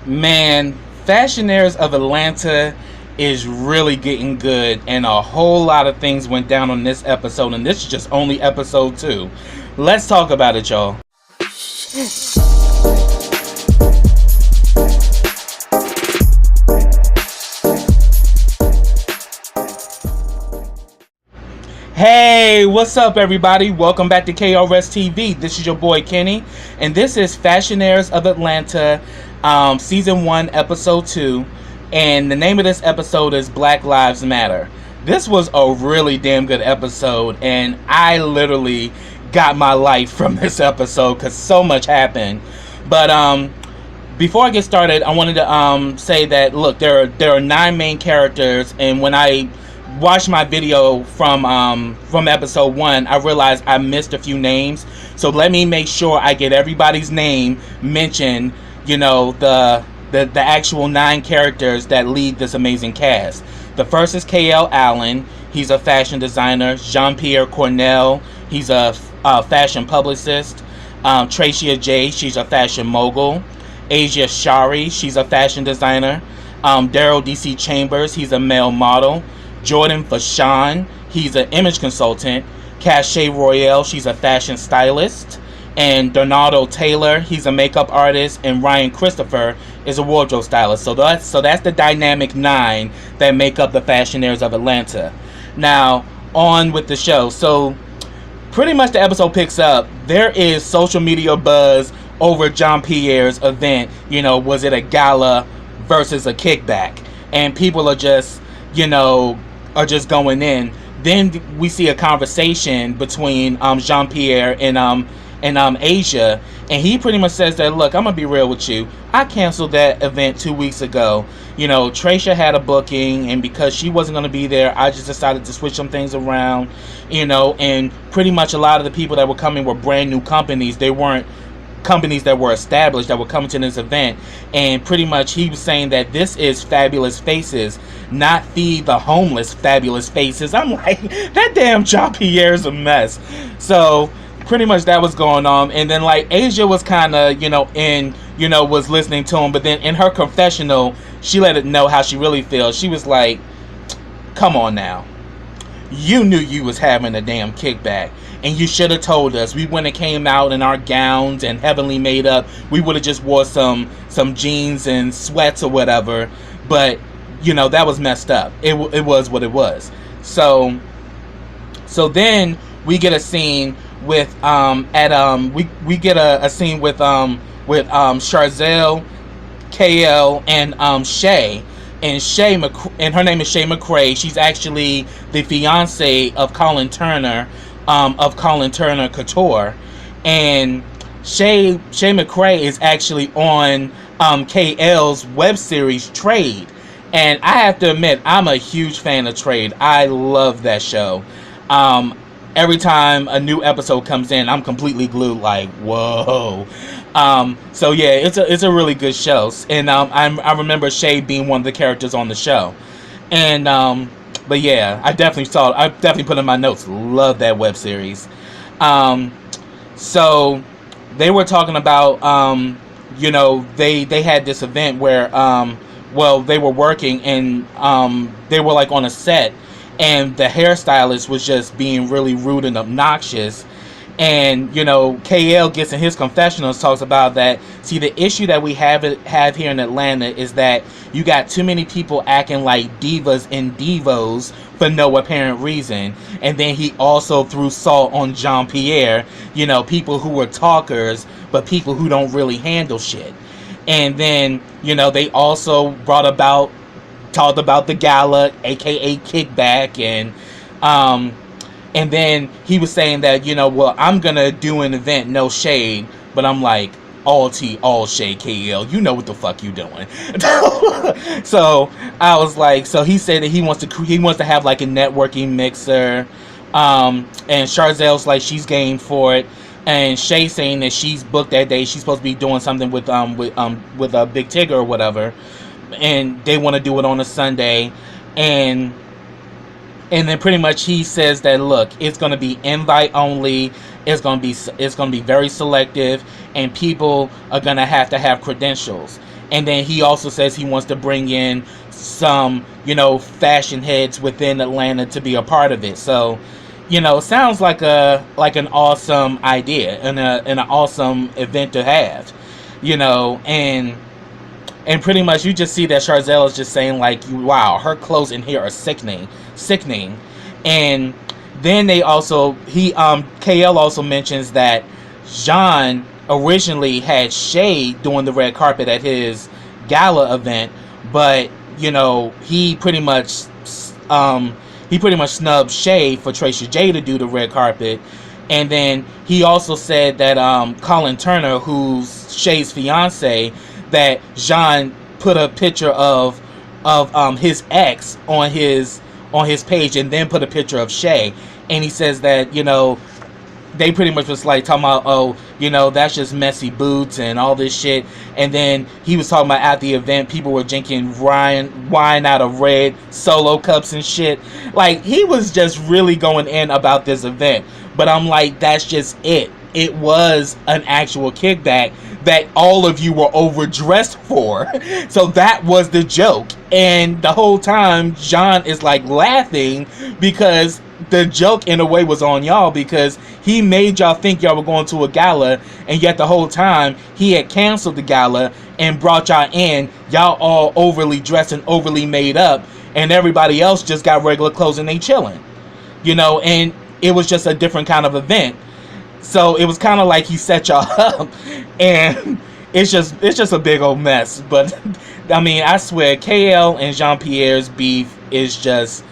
Man, Fashionaires of Atlanta is really getting good, and a whole lot of things went down on this episode, and this is just only episode 2. Let's talk about it, y'all. Hey, what's up, everybody? Welcome back to KRS TV. This is your boy Kenny, and this is Fashionaires of Atlanta, Season 1, Episode 2, and the name of this episode is Black Lives Matter. This was a really damn good episode, and I literally got my life from this episode because so much happened. But before I get started, I wanted to say that, look, there are 9 main characters, and when I watched my video from episode 1, I realized I missed a few names. So let me make sure I get everybody's name mentioned, you know, the actual 9 characters that lead this amazing cast. The first is K.L. Allen. He's a fashion designer. Jean-Pierre Cornell. He's a fashion publicist. Tracia J. She's a fashion mogul. Asia Shari. She's a fashion designer. Daryl D.C. Chambers. He's a male model. Jordan Fashawn, he's an image consultant. Cachet Royale, she's a fashion stylist. And Donaldo Taylor, he's a makeup artist. And Ryan Christopher is a wardrobe stylist. So that's the dynamic 9 that make up the Fashionaires of Atlanta. Now, on with the show. So pretty much the episode picks up. There is social media buzz over Jean-Pierre's event. You know, was it a gala versus a kickback? And people are just, you know, are just going in. Then we see a conversation between Jean-Pierre and Asia, and he pretty much says that, look, I'm gonna be real with you. I canceled that event 2 weeks ago. You know, Tracia had a booking, and because she wasn't gonna be there, I just decided to switch some things around. You know, and pretty much a lot of the people that were coming were brand new companies. They weren't companies that were established that were coming to this event. And pretty much he was saying that this is Fabulous Faces, not Feed the Homeless Fabulous Faces. I'm like, that damn Jean-Pierre's a mess. So pretty much that was going on. And then like Asia was kind of, you know, was listening to him, but then in her confessional she let it know how she really feels. She was like, come on now, you knew you was having a damn kickback, and you should have told us. We wouldn't have came out in our gowns and heavily made up. We would have just wore some jeans and sweats or whatever. But you know, that was messed up. It was what it was. So then we get a scene with we get a scene with Charzelle, KL, and Shay. And and her name is Shay McCray. She's actually the fiance of Colin Turner, of Colin Turner Couture. And Shay McCray is actually on KL's web series Trade. And I have to admit, I'm a huge fan of Trade. I love that show. Every time a new episode comes in, I'm completely glued, like, whoa. So yeah, it's a really good show. And I remember Shay being one of the characters on the show. And but yeah, I definitely put in my notes, love that web series. So they were talking about you know, they had this event where well, they were working, and they were like on a set, and the hairstylist was just being really rude and obnoxious. And you know, KL gets in his confessionals, talks about that. See, the issue that we have here in Atlanta is that you got too many people acting like divas and divos for no apparent reason. And then he also threw salt on Jean-Pierre. You know, people who were talkers, but people who don't really handle shit. And then, you know, they also talked about the gala, aka kickback, and then he was saying that, you know, well, I'm gonna do an event, no shade, but I'm like, all tea, all shade, KL. You know what the fuck you doing. So I was like, so he said that he wants to have like a networking mixer, and Charzelle's like, she's game for it. And Shay saying that she's booked that day. She's supposed to be doing something with a Big Tigger or whatever, and they want to do it on a Sunday. And then pretty much he says that, look, it's going to be invite only. it's gonna be very selective, and people are gonna have credentials. And then he also says he wants to bring in some, fashion heads within Atlanta to be a part of it. So, sounds like an awesome idea and an awesome event to have, and pretty much you just see that Charzelle is just saying like, wow, her clothes in here are sickening. And then KL also mentions that Jean originally had Shay doing the red carpet at his gala event, but he pretty much snubbed Shay for Tracia J to do the red carpet. And then he also said that Colin Turner, who's Shay's fiance, that Jean put a picture of his ex on his page, and then put a picture of Shay. And he says that they pretty much was like talking about, that's just messy boots and all this shit. And then he was talking about at the event, people were drinking wine out of red Solo cups and shit. Like, he was just really going in about this event. But I'm like, that's just it. It was an actual kickback that all of you were overdressed for. So that was the joke. And the whole time, John is like laughing because the joke in a way was on y'all, because he made y'all think y'all were going to a gala, and yet the whole time he had canceled the gala and brought y'all in, y'all all overly dressed and overly made up, and everybody else just got regular clothes and they chilling, and it was just a different kind of event. So it was kind of like he set y'all up, and it's just a big old mess. But I mean, I swear, KL and Jean-Pierre's beef is just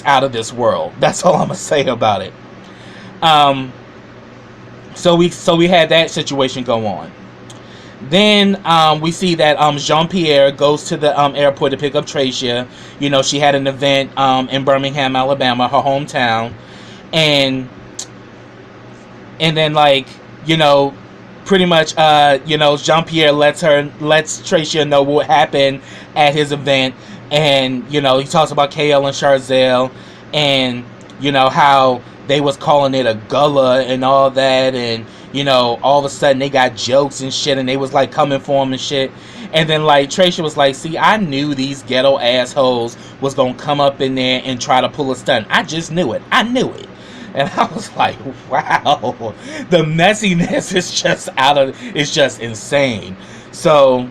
out of this world. That's all I'm gonna say about it. So we had that situation go on. Then we see that Jean-Pierre goes to the airport to pick up Tracia. She had an event in Birmingham, Alabama, her hometown, and then pretty much Jean-Pierre lets Tracia know what happened at his event. And he talks about KL and Charzelle, and how they was calling it a gala and all that, and all of a sudden they got jokes and shit, and they was like coming for him and shit. And then Tracia was like, see, I knew these ghetto assholes was gonna come up in there and try to pull a stunt. I just knew it. And I was like, wow, the messiness is just insane. So,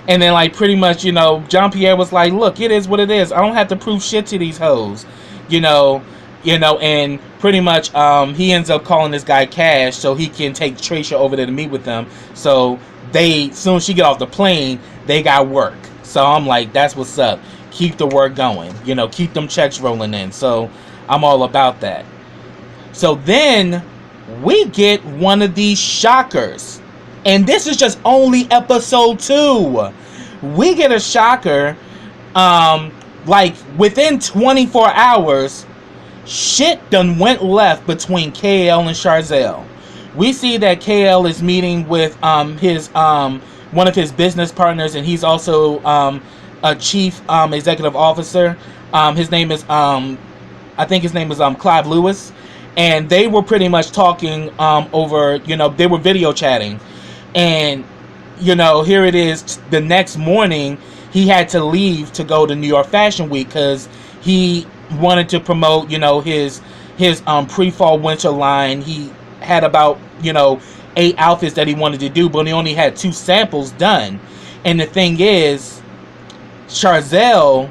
and then pretty much, Jean-Pierre was like, look, it is what it is. I don't have to prove shit to these hoes, and pretty much he ends up calling this guy Cash so he can take Tracia over there to meet with them. So soon as she get off the plane, they got work. So I'm like, that's what's up. Keep the work going, keep them checks rolling in. So I'm all about that. So then we get one of these shockers. And this is just only episode 2. We get a shocker. Within 24 hours, shit done went left between KL and Charzelle. We see that KL is meeting with his one of his business partners, and he's also a chief executive officer. His name is I think his name is Clive Lewis, and they were pretty much talking over, they were video chatting, and here it is. The next morning, he had to leave to go to New York Fashion Week because he wanted to promote, his pre-fall winter line. He had about 8 outfits that he wanted to do, but he only had 2 samples done. And the thing is, Charzelle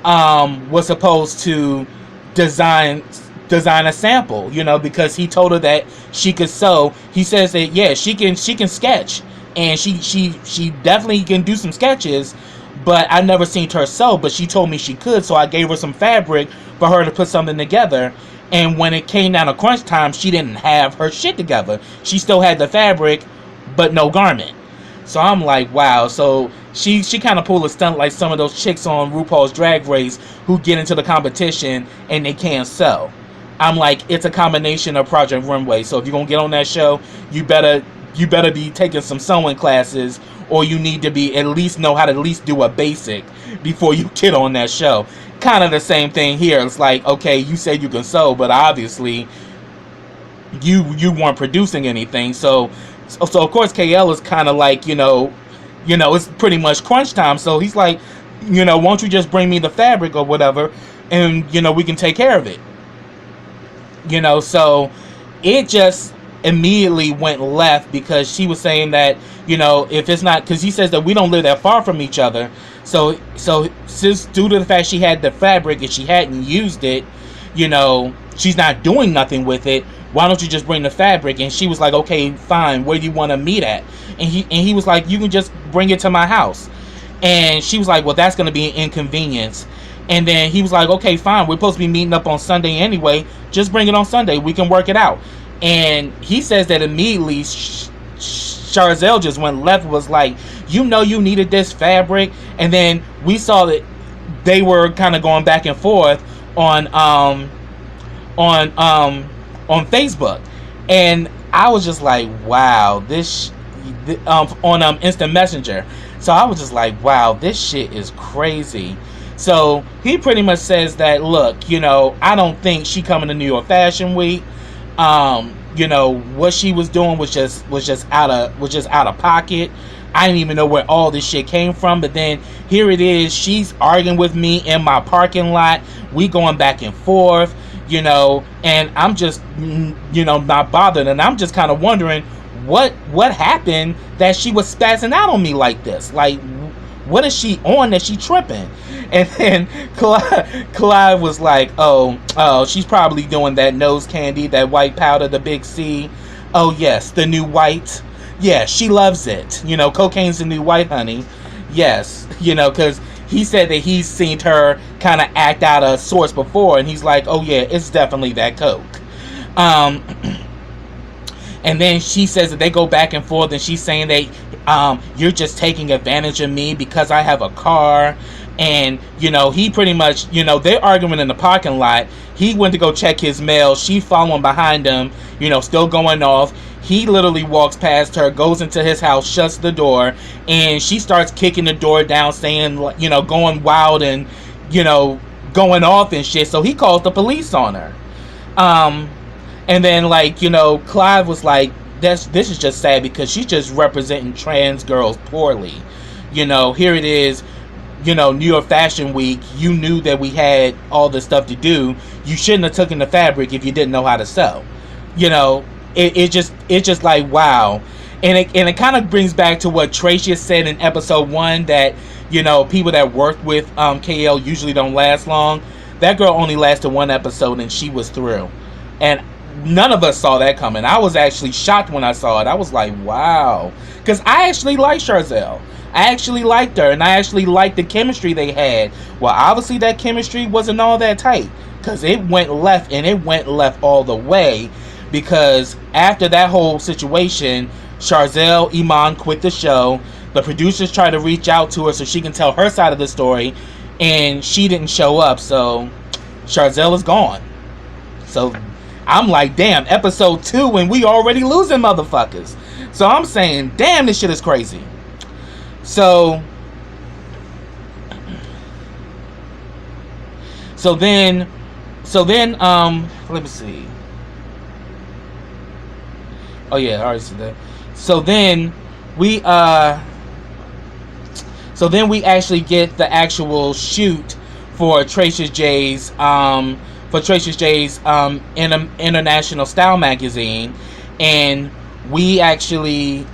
was supposed to design a sample, because he told her that she could sew. He says that she can sketch, and she definitely can do some sketches, but I never seen her sew, but she told me she could, so I gave her some fabric for her to put something together. And when it came down to crunch time, she didn't have her shit together. She still had the fabric, but no garment. So I'm like, wow. So she kind of pulled a stunt like some of those chicks on RuPaul's Drag Race who get into the competition and they can't sew. I'm like, it's a combination of Project Runway. So if you're gonna get on that show, you better be taking some sewing classes, or you need to be at least know how to at least do a basic before you get on that show. Kind of the same thing here. It's like, okay, you said you can sew, but obviously you weren't producing anything. So of course KL is kind of like, it's pretty much crunch time. So he's like, won't you just bring me the fabric or whatever, and we can take care of it. So it just immediately went left, because she was saying that, if it's not, because he says that we don't live that far from each other. So since, due to the fact she had the fabric and she hadn't used it, she's not doing nothing with it. Why don't you just bring the fabric? And she was like, okay, fine. Where do you want to meet at? And he was like, you can just bring it to my house. And she was like, well, that's going to be an inconvenience. And then he was like, okay, fine. We're supposed to be meeting up on Sunday anyway. Just bring it on Sunday. We can work it out. And he says that immediately Charzelle just went left, was like, you needed this fabric. And then we saw that they were kind of going back and forth on Facebook. And I was just like, wow, on instant messenger. So I was just like, wow, this shit is crazy. So he pretty much says that, look, I don't think she coming to New York Fashion Week. What she was doing was just out of pocket. I didn't even know where all this shit came from. But then here it is, she's arguing with me in my parking lot. We going back and forth, and I'm just, not bothered. And I'm just kind of wondering what happened that she was spazzing out on me like this. Like, what is she on that she tripping? And then Clive was like, oh, she's probably doing that nose candy, that white powder, the big C. Oh, yes, the new white. Yeah, she loves it. Cocaine's the new white, honey. Yes, because he said that he's seen her kind of act out of sorts before. And he's like, oh, yeah, it's definitely that coke. And then she says that they go back and forth, and she's saying that you're just taking advantage of me because I have a car. And, he pretty much, they're arguing in the parking lot. He went to go check his mail. She following behind him, still going off. He literally walks past her, goes into his house, shuts the door, and she starts kicking the door down, saying, going wild and, going off and shit. So he calls the police on her. And then, Clive was like, this is just sad because she's just representing trans girls poorly. Here it is, New York Fashion Week. You knew that we had all this stuff to do. You shouldn't have taken the fabric if you didn't know how to sew. It's just like, wow. And it kind of brings back to what Tracia said in episode 1, that, people that work with KL usually don't last long. That girl only lasted 1 episode and she was through. And none of us saw that coming. I was actually shocked when I saw it. I was like, wow. Because I actually like Charzelle. I actually liked her, and I actually liked the chemistry they had. Well, obviously that chemistry wasn't all that tight, because it went left, and it went left all the way. Because after that whole situation, Charzelle Iman quit the show. The producers tried to reach out to her so she can tell her side of the story, and she didn't show up. So Charzelle is gone. So I'm like, damn, episode 2 and we already losing motherfuckers. So I'm saying, damn, this shit is crazy. So then let me see. Oh yeah, I already said that. So then we actually get the actual shoot for Tracia J's International Style magazine, and we actually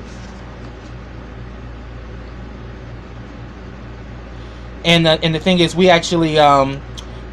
and the thing is, we actually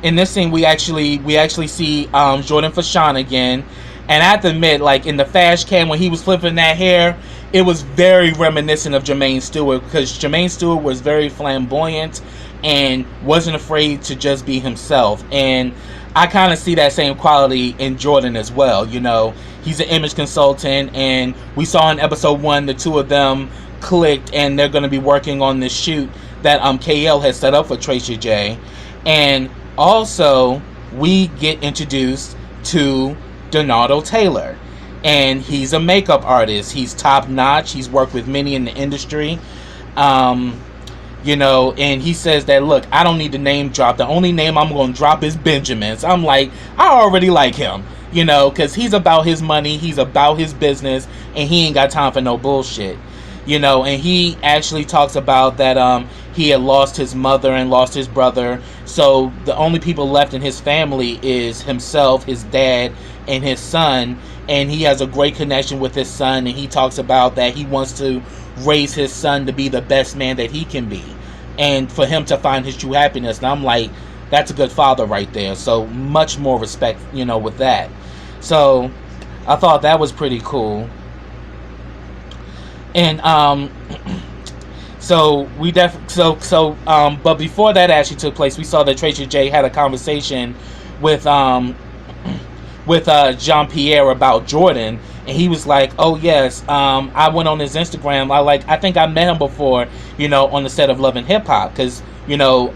in this scene we actually see Jordan Fashawn again. And I have to admit, like in the Fash Cam when he was flipping that hair, it was very reminiscent of Jermaine Stewart, because Jermaine Stewart was very flamboyant and wasn't afraid to just be himself. And I kind of see that same quality in Jordan as well. He's an image consultant, and we saw in episode 1 the two of them clicked, and they're going to be working on this shoot that KL has set up for Tracia J. And also we get introduced to Donato Taylor, and he's a makeup artist. He's top notch. He's worked with many in the industry. And he says that, look, I don't need to name drop. The only name I'm going to drop is Benjamin's. I'm like, I already like him. you know, because he's about his money, he's about his business, and he ain't got time for no bullshit, you know. And he actually talks about that he had lost his mother and lost his brother, so the only people left in his family is himself, his dad, and his son. And he has a great connection with his son, and he talks about that he wants to raise his son to be the best man that he can be, and for him to find his true happiness. And I'm like, that's a good father right there. So much more respect, you know, with that. So I thought that was pretty cool. And so we but before that actually took place, we saw that Tracy J had a conversation with Jean-Pierre about Jordan, and he was like, oh yes, I went on his Instagram, I think I met him before, you know, on the set of Love and Hip Hop, because, you know,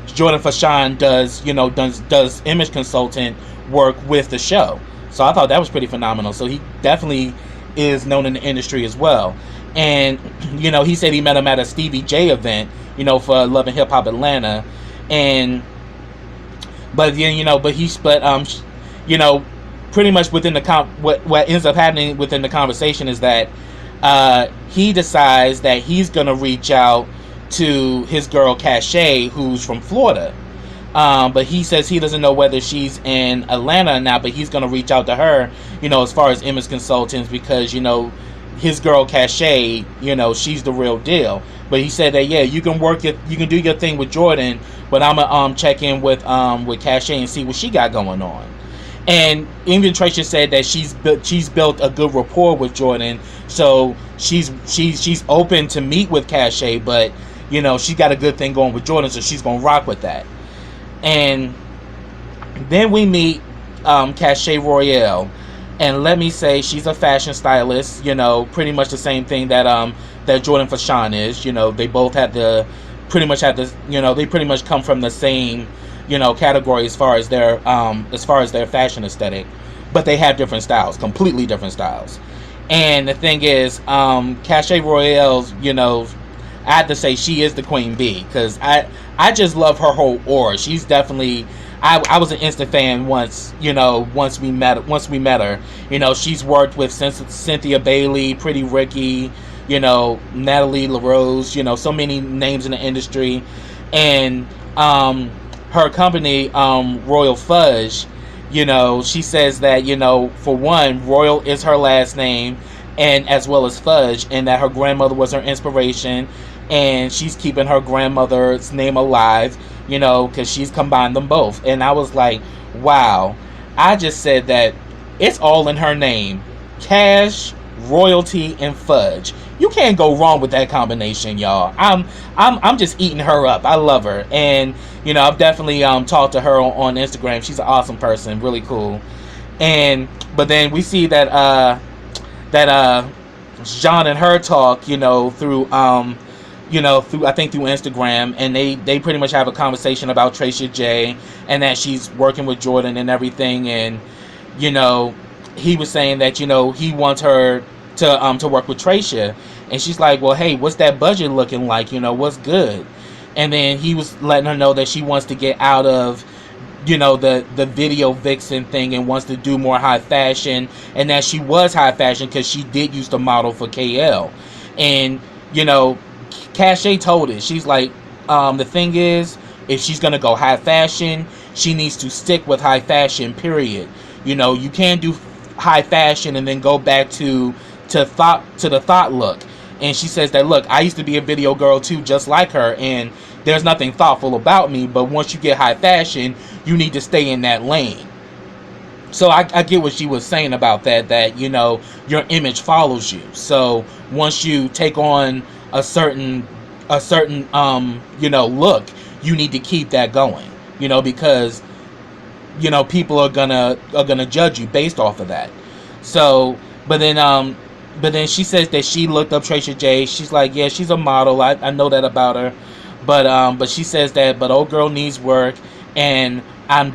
Jordan Fashawn does image consultant work with the show. So I thought that was pretty phenomenal. So he definitely is known in the industry as well. And, you know, he said he met him at a Stevie J event, you know, for Love and Hip Hop Atlanta. And you know, pretty much within the what ends up happening within the conversation is that he decides that he's gonna reach out to his girl Cachet, who's from Florida, but he says he doesn't know whether she's in Atlanta or not, but he's gonna reach out to her, you know, as far as image consultants, because, you know, his girl Cachet, you know, she's the real deal. But he said that, yeah, you can do your thing with Jordan, but I'm gonna check in with Cachet and see what she got going on. And even Tracia said that she's built a good rapport with Jordan, so she's open to meet with Cachet, but, you know, she got a good thing going with Jordan, so she's gonna rock with that. And then we meet Cachet Royale, and let me say, she's a fashion stylist, you know, pretty much the same thing that Jordan Fashawn is. You know, they both pretty much come from the same, you know, category as far as their fashion aesthetic, but they have different styles, completely different styles. And the thing is, Cachet Royale's, you know, I have to say she is the queen bee, because I just love her whole aura. She's definitely, I was an instant fan once, you know, once we met her. You know, she's worked with Cynthia Bailey, Pretty Ricky, you know, Natalie LaRose, you know, so many names in the industry. And her company, Royal Fudge, you know, she says that, you know, for one, Royal is her last name, and as well as Fudge, and that her grandmother was her inspiration, and she's keeping her grandmother's name alive, you know, because she's combined them both. And I was like, wow. I just said that it's all in her name: cash, royalty, and fudge. You can't go wrong with that combination, y'all. I'm just eating her up. I love her, and, you know, I've definitely talked to her on Instagram. She's an awesome person, really cool. But then we see that John and her talk, you know, through Instagram, and they pretty much have a conversation about Tracia J, and that she's working with Jordan and everything. And, you know, he was saying that, you know, he wants her to work with Tracia, and she's like, well, hey, what's that budget looking like? You know, what's good? And then he was letting her know that she wants to get out of, you know, the video vixen thing, and wants to do more high fashion, and that she was high fashion because she did used to model for KL. And, you know, Cachet told it. She's like, the thing is, if she's gonna go high fashion, she needs to stick with high fashion, period. You know, you can't do high fashion and then go back to the thought look. And she says that, look, I used to be a video girl too, just like her, and there's nothing thoughtful about me, but once you get high fashion, you need to stay in that lane. So I get what she was saying about that, you know, your image follows you. So once you take on a certain you know, look, you need to keep that going, you know, because, you know, people are gonna judge you based off of that. So but then she says that she looked up Tracia J. She's like, yeah, she's a model, I know that about her, but she says that, but old girl needs work, and I'm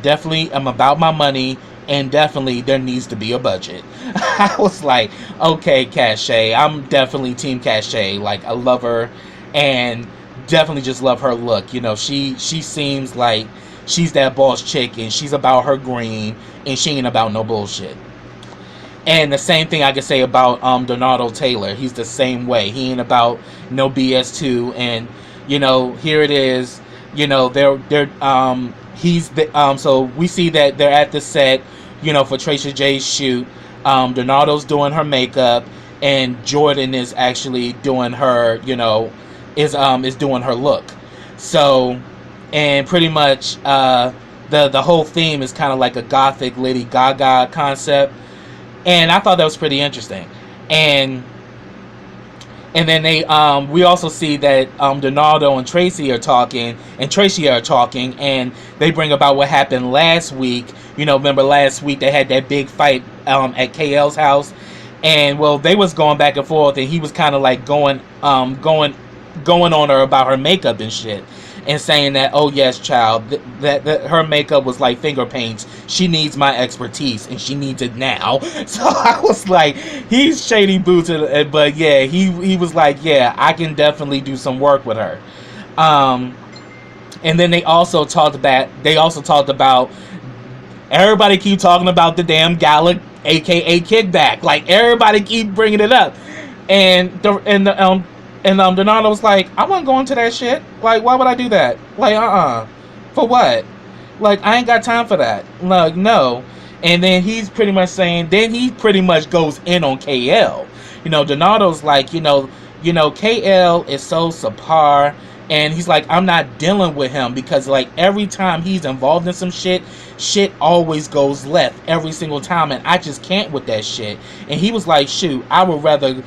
about my money, and definitely there needs to be a budget. I was like, okay, Cachet, I'm definitely team Cachet. Like, I love her, and definitely just love her look. You know, she seems like she's that boss chick and she's about her green and she ain't about no bullshit. And the same thing I could say about Donato Taylor. He's the same way. He ain't about no BS too. And here it is. He's the so we see that they're at the set, for Tracia J's shoot. Donato's doing her makeup, and Jordan is actually doing her, is doing her look. So, and pretty much the whole theme is kind of like a gothic Lady Gaga concept. And I thought that was pretty interesting. And then we also see that Donato and Tracy are talking, and they bring about what happened last week. Remember last week they had that big fight at KL's house, and they was going back and forth, and he was kind of like going on her about her makeup and shit. And saying that, oh yes, child, that her makeup was like finger paints. She needs my expertise, and she needs it now. So I was like, he's shady boots, but yeah, he was like, yeah, I can definitely do some work with her. And then they also talked about everybody keep talking about the damn gala, aka kickback. Like everybody keep bringing it up, and Donato was like, I wasn't going to that shit. Like, why would I do that? Like, for what? Like, I ain't got time for that. Like, no. And then he's pretty much saying, then he pretty much goes in on KL. Donato's like, KL is so subpar. And he's like, I'm not dealing with him because, like, every time he's involved in some shit always goes left every single time. And I just can't with that shit. And he was like, shoot, I'd rather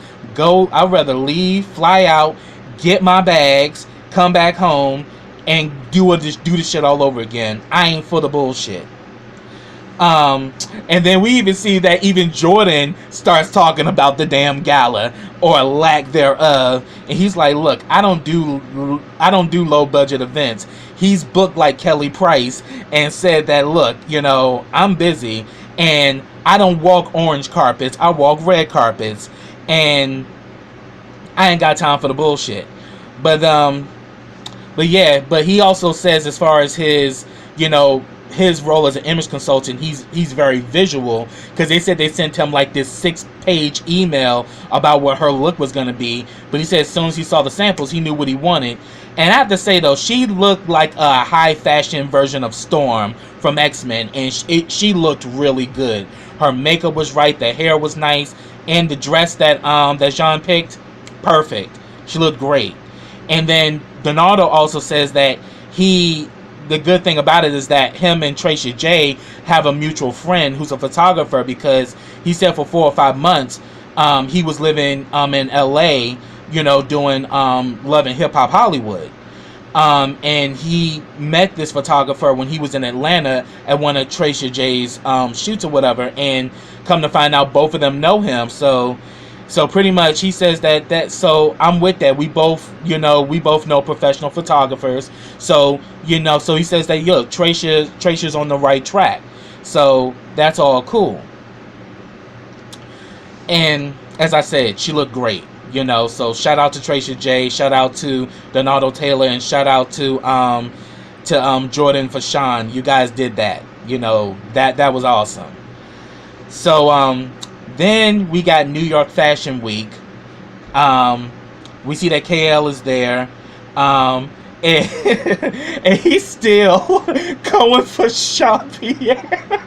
leave, fly out, get my bags, come back home, and do the shit all over again. I ain't for the bullshit. And then we even see that even Jordan starts talking about the damn gala or lack thereof, and he's like, "Look, I don't do low budget events." He's booked like Kelly Price and said that, "Look, I'm busy and I don't walk orange carpets. I walk red carpets, and I ain't got time for the bullshit." But he also says, as far as his role as an image consultant, he's very visual, because they said they sent him like this 6-page email about what her look was going to be, but he said as soon as he saw the samples he knew what he wanted. And I have to say though, she looked like a high fashion version of Storm from X-Men, and she looked really good. Her makeup was right, the hair was nice, and the dress that Jean picked, perfect. She looked great. And then Donato also says that the good thing about it is that him and Tracia J have a mutual friend who's a photographer, because he said for 4 or 5 months he was living in LA, doing Love and Hip Hop Hollywood. And he met this photographer when he was in Atlanta at one of Tracia J's shoots or whatever, and come to find out both of them know him. So pretty much he says so I'm with that. We both know professional photographers. So so he says that, look, Tracia's on the right track. So that's all cool. And as I said, she looked great. So shout out to Tracia J, shout out to Donato Taylor, and shout out to Jordan Fashawn. You guys did that. That was awesome. So then we got New York Fashion Week. We see that KL is there. And he's still going for Jean Pierre.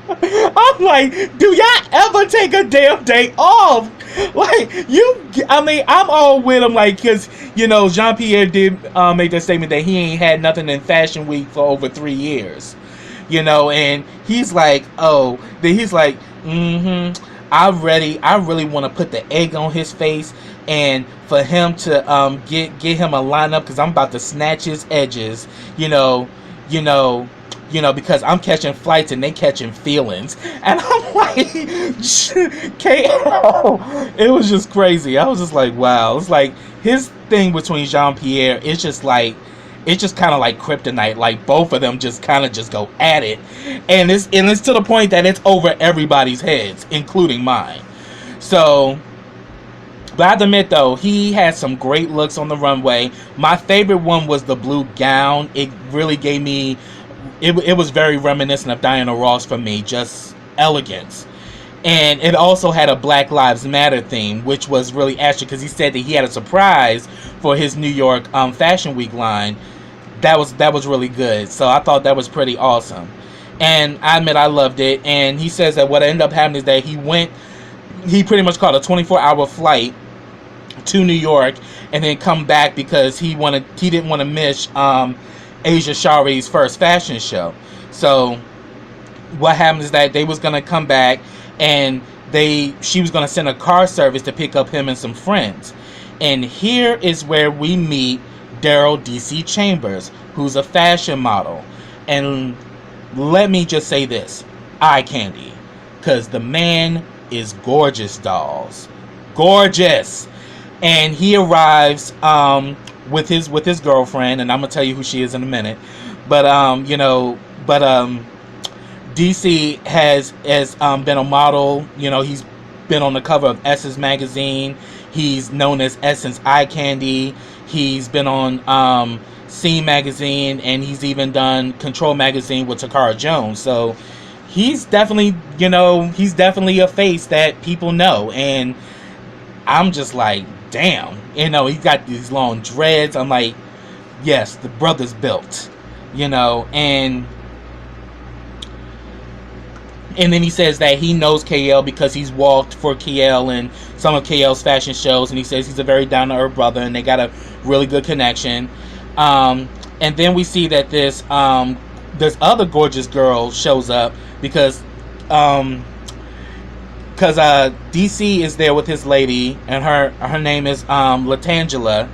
I'm like, do y'all ever take a damn day off? Like, I'm all with him, like, because, Jean Pierre did make that statement that he ain't had nothing in Fashion Week for over 3 years. And he's like, I really want to put the egg on his face, and for him to get him a lineup, because I'm about to snatch his edges, because I'm catching flights and they catching feelings. And I'm like, KO, it was just crazy. I was just like, wow. It's like his thing between Jean-Pierre, it's just kind of like kryptonite. Like both of them just kind of just go at it, and it's to the point that it's over everybody's heads, including mine. So, but I have to admit though, he had some great looks on the runway. My favorite one was the blue gown. It really gave me it was very reminiscent of Diana Ross for me, just elegance. And it also had a Black Lives Matter theme, which was really extra because he said that he had a surprise for his New York Fashion Week line. That was really good. So I thought that was pretty awesome. And I admit I loved it. And he says that what ended up happening is that he pretty much caught a 24-hour flight to New York and then come back because he didn't want to miss Asia Shari's first fashion show. So what happened is that they was gonna come back and she was gonna send a car service to pick up him and some friends. And here is where we meet Daryl D.C. Chambers, who's a fashion model. And let me just say this, eye candy, because the man is gorgeous, dolls, gorgeous. And he arrives with his girlfriend, and I'm gonna tell you who she is in a minute. But DC has been a model. He's been on the cover of Essence magazine. He's known as Essence Eye Candy. He's been on Scene magazine, and he's even done Control magazine with Takara Jones. So he's definitely a face that people know. And I'm just like, damn, he's got these long dreads. I'm like, yes, the brother's built, and then he says that he knows KL because he's walked for KL and some of KL's fashion shows, and he says he's a very down-to-earth brother, and they got a really good connection. And then we see that this other gorgeous girl shows up because DC is there with his lady, and her name is Latangela.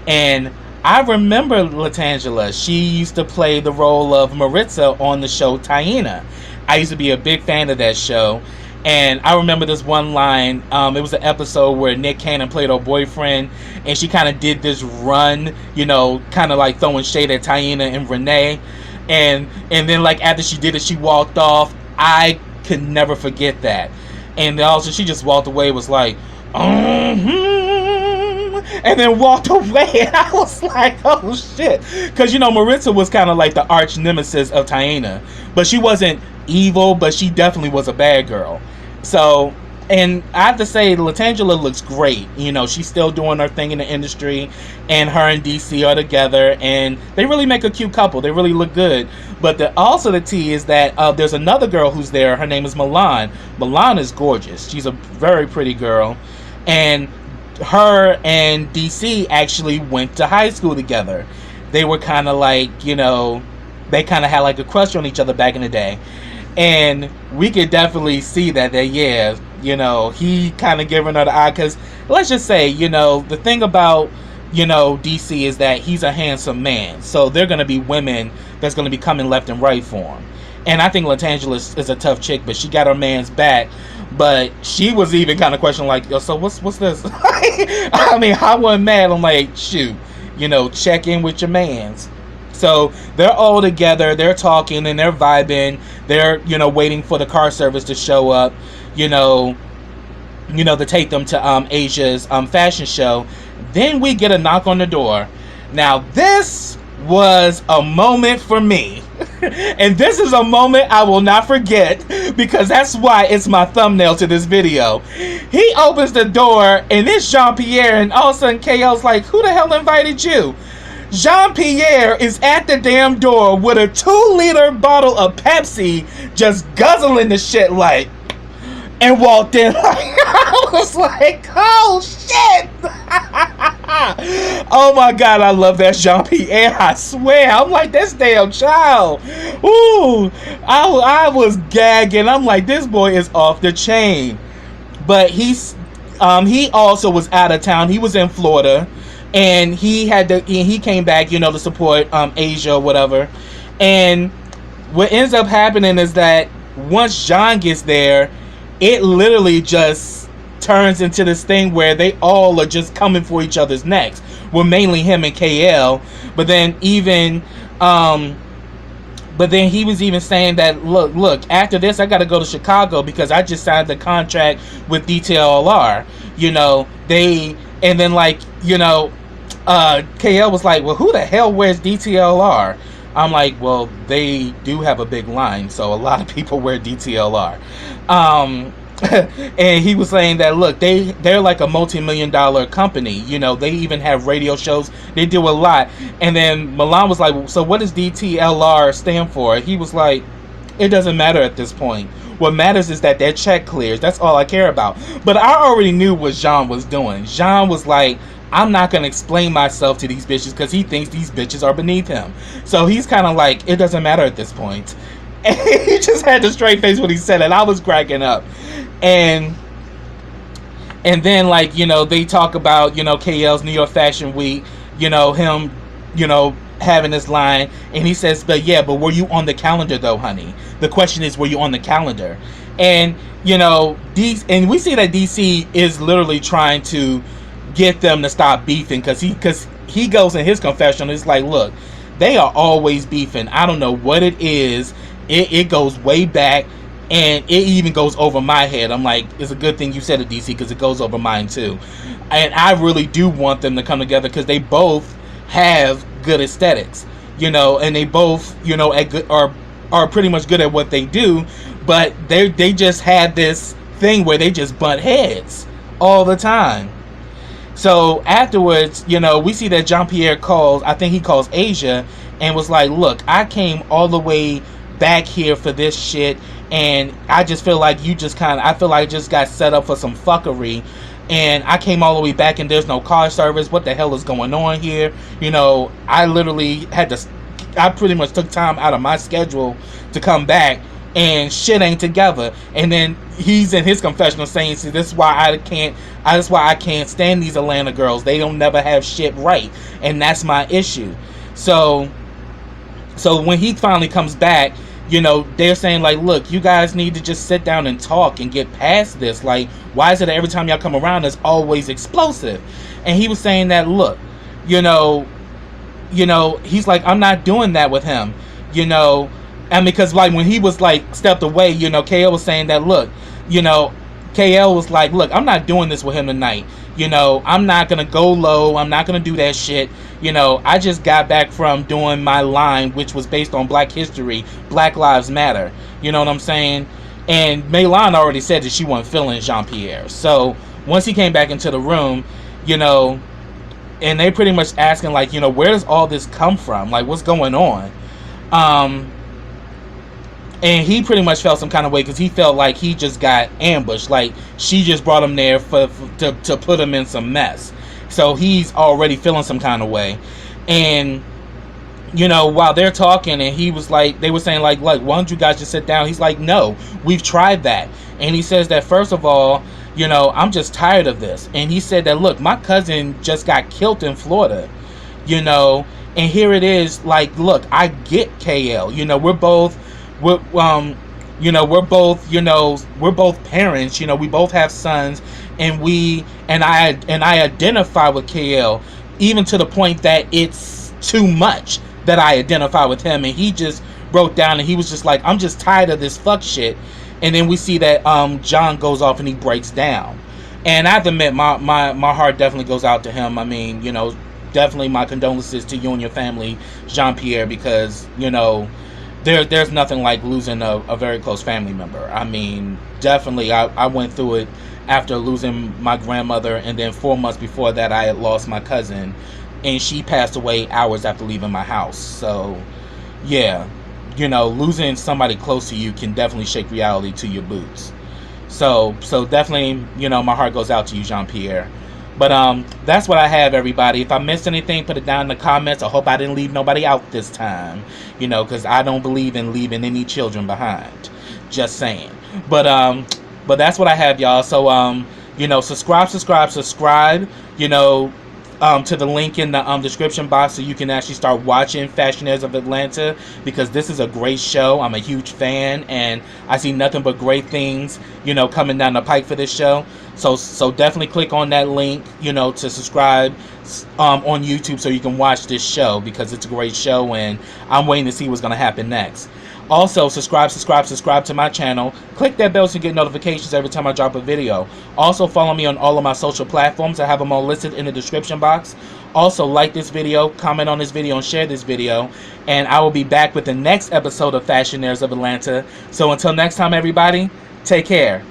And I remember Latangela. She used to play the role of Maritza on the show Taina. I used to be a big fan of that show. And I remember this one line. It was an episode where Nick Cannon played her boyfriend, and she kind of did this run, kind of like throwing shade at Taina and Renee. And then like after she did it, she walked off. I could never forget that. And also she just walked away, was like, and then walked away. And I was like, oh shit. Because, Maritza was kind of like the arch nemesis of Taina. But she wasn't evil, but she definitely was a bad girl. So, and I have to say, Latangela looks great. She's still doing her thing in the industry, and her and DC are together, and they really make a cute couple. They really look good. But the tea is that there's another girl who's there. Her name is Milan. Milan is gorgeous. She's a very pretty girl, and her and DC actually went to high school together. They were kind of like, they kind of had like a crush on each other back in the day. And we could definitely see that he kind of giving her the eye, because let's just say, the thing about, DC is that he's a handsome man. So there are going to be women that's going to be coming left and right for him. And I think Latangela is a tough chick, but she got her man's back. But she was even kind of questioning, like, yo, so what's this? I mean, I wasn't mad. I'm like, shoot, check in with your mans. So they're all together, they're talking and they're vibing, they're, waiting for the car service to show up, to take them to Asia's fashion show. Then we get a knock on the door. Now this was a moment for me. And this is a moment I will not forget, because that's why it's my thumbnail to this video. He opens the door and it's Jean-Pierre, and all of a sudden KL's like, who the hell invited you? Jean-Pierre is at the damn door with a 2-liter bottle of Pepsi, just guzzling the shit like, and walked in like, I was like, oh shit. Oh my god, I love that Jean-Pierre, I swear. I'm like, this damn child. Ooh, I was gagging. I'm like, this boy is off the chain. But he also was out of town. He was in Florida. And he came back, to support Asia or whatever. And what ends up happening is that once John gets there, it literally just turns into this thing where they all are just coming for each other's necks. Well, mainly him and KL. But then he was even saying that, look, after this I got to go to Chicago because I just signed the contract with DTLR. KL was like, well, who the hell wears DTLR? I'm like, well, they do have a big line, so a lot of people wear DTLR. Um, and he was saying that, look, they're like a multi-million-dollar company. You know, they even have radio shows. They do a lot. And then Milan was like, so what does DTLR stand for? He was like, it doesn't matter at this point. What matters is that their check clears. That's all I care about. But I already knew what Jean was doing. Jean was like, I'm not going to explain myself to these bitches because he thinks these bitches are beneath him. So he's kind of like, it doesn't matter at this point. And he just had the straight face when he said it. I was cracking up. And then, like, you know, they talk about, you know, KL's New York Fashion Week, you know, him, you know, having this line, and he says, but were you on the calendar though, honey? The question is, were you on the calendar? And, you know, and we see that DC is literally trying to get them to stop beefing, because he goes in his confessional, it's like, look, they are always beefing. I don't know what it is. It goes way back, and it even goes over my head. I'm like, it's a good thing you said it, DC, because it goes over mine too. And I really do want them to come together, because they both have good aesthetics, you know, and they both, you know, are pretty much good at what they do, but they just had this thing where they just butt heads all the time. So afterwards, you know, we see that Jean-Pierre calls, I think he calls Asia, and was like, look, I came all the way back here for this shit, and I just feel like I feel like I just got set up for some fuckery. And I came all the way back, and there's no car service. What the hell is going on here? You know, I literally I pretty much took time out of my schedule to come back, and shit ain't together. And then he's in his confessional saying, see, this is why I can't stand these Atlanta girls. They don't never have shit right. And that's my issue. So when he finally comes back, you know, they're saying, like, look, you guys need to just sit down and talk and get past this. Like, why is it that every time y'all come around, it's always explosive? And he was saying that, look, you know, he's like, I'm not doing that with him, you know. And because, like, when he was, like, stepped away, you know, KL was saying that, look, you know, KL was like, look, I'm not doing this with him tonight. You know, I'm not going to go low. I'm not going to do that shit. You know, I just got back from doing my line, which was based on Black history, Black Lives Matter. You know what I'm saying? And Milan already said that she wasn't feeling Jean-Pierre. So once he came back into the room, you know, and they pretty much asking, like, you know, where does all this come from? Like, what's going on? And he pretty much felt some kind of way, because he felt like he just got ambushed. Like, she just brought him there to put him in some mess. So he's already feeling some kind of way. And, you know, while they're talking, and he was like, they were saying, like, why don't you guys just sit down? He's like, no, we've tried that. And he says that, first of all, you know, I'm just tired of this. And he said that, look, my cousin just got killed in Florida, you know, and here it is, like, look, I get KL. You know, we're both parents, you know, we both have sons, and I identify with KL, even to the point that it's too much that I identify with him. And he just broke down, and he was just like, I'm just tired of this fuck shit. And then we see that John goes off and he breaks down. And I have to admit, my heart definitely goes out to him. I mean, you know, definitely my condolences to you and your family, Jean-Pierre, because, you know, there's nothing like losing a very close family member. I mean, definitely, I went through it after losing my grandmother, and then 4 months before that, I had lost my cousin, and she passed away hours after leaving my house. So, yeah, you know, losing somebody close to you can definitely shake reality to your boots. So definitely, you know, my heart goes out to you, Jean-Pierre. But that's what I have, everybody. If I missed anything, put it down in the comments. I hope I didn't leave nobody out this time, you know, because I don't believe in leaving any children behind. Just saying. But that's what I have, y'all. So you know, subscribe, you know, to the link in the description box, so you can actually start watching Fashionaires of Atlanta, because this is a great show. I'm a huge fan, and I see nothing but great things, you know, coming down the pike for this show. So definitely click on that link, you know, to subscribe on YouTube so you can watch this show, because it's a great show and I'm waiting to see what's going to happen next. Also, subscribe to my channel. Click that bell to get notifications every time I drop a video. Also, follow me on all of my social platforms. I have them all listed in the description box. Also, like this video, comment on this video, and share this video. And I will be back with the next episode of Fashionaires of Atlanta. So until next time, everybody, take care.